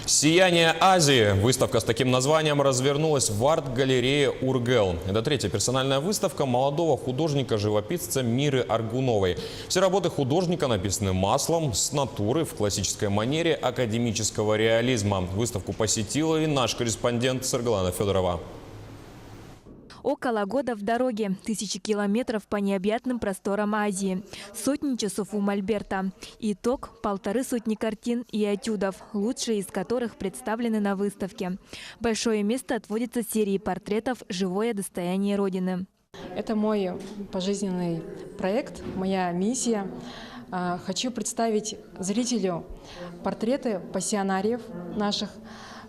«Сияние Азии». Выставка с таким названием развернулась в арт-галерее «Ургел». Это третья персональная выставка молодого художника-живописца Миры Аргуновой. Все работы художника написаны маслом, с натуры, в классической манере академического реализма. Выставку посетила и наш корреспондент Саргалана Федорова. Около года в дороге, тысячи километров по необъятным просторам Азии, сотни часов у мольберта. Итог – 150 картин и этюдов, лучшие из которых представлены на выставке. Большое место отводится серии портретов «Живое достояние Родины». Это мой пожизненный проект, моя миссия. Хочу представить зрителю портреты пассионариев наших,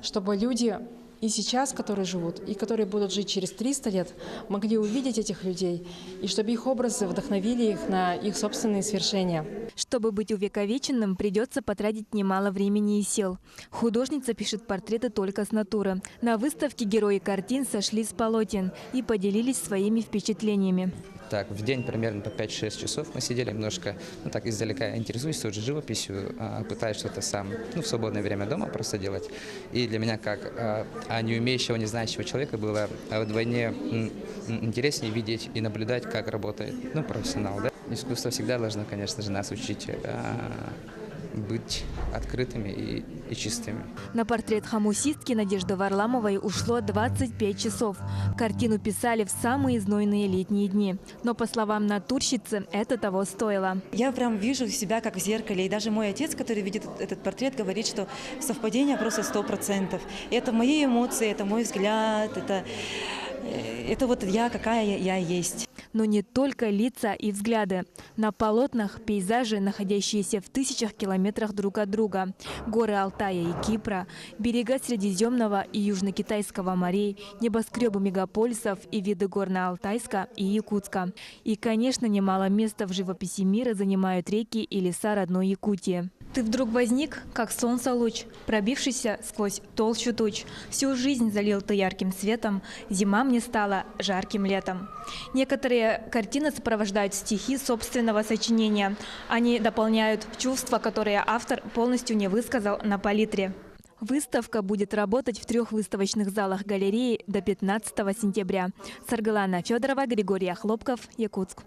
чтобы люди и сейчас, которые живут, и которые будут жить через 300 лет, могли увидеть этих людей, и чтобы их образы вдохновили их на их собственные свершения. Чтобы быть увековеченным, придется потратить немало времени и сил. Художница пишет портреты только с натуры. На выставке герои картин сошли с полотен и поделились своими впечатлениями. Так, в день примерно по 5-6 часов мы сидели немножко, так издалека интересуюсь тоже живописью, пытаюсь что-то сам, в свободное время дома просто делать. И для меня, как не умеющего, не знающего человека, было вдвойне интереснее видеть и наблюдать, как работает профессионал. Да? Искусство всегда должно, конечно же, нас учить быть открытыми и чистыми. На портрет хамусистки Надежды Варламовой ушло 25 часов. Картину писали в самые знойные летние дни. Но, по словам натурщицы, это того стоило. Я прям вижу себя как в зеркале. И даже мой отец, который видит этот портрет, говорит, что совпадение просто 100%. Это мои эмоции, это мой взгляд, это вот я, какая я есть. Но не только лица и взгляды. На полотнах пейзажи, находящиеся в тысячах километрах друг от друга. Горы Алтая и Кипра, берега Средиземного и Южно-Китайского морей, небоскребы мегаполисов и виды гор на Алтайска и Якутска. И, конечно, немало места в живописи мира занимают реки и леса родной Якутии. Ты вдруг возник, как солнце луч, пробившийся сквозь толщу туч. Всю жизнь залил ты ярким светом, зима мне стала жарким летом. Некоторые картины сопровождают стихи собственного сочинения. Они дополняют чувства, которые автор полностью не высказал на палитре. Выставка будет работать в 3 выставочных залах галереи до 15 сентября. Саргалана Федорова, Григорий Хлопков, Якутск.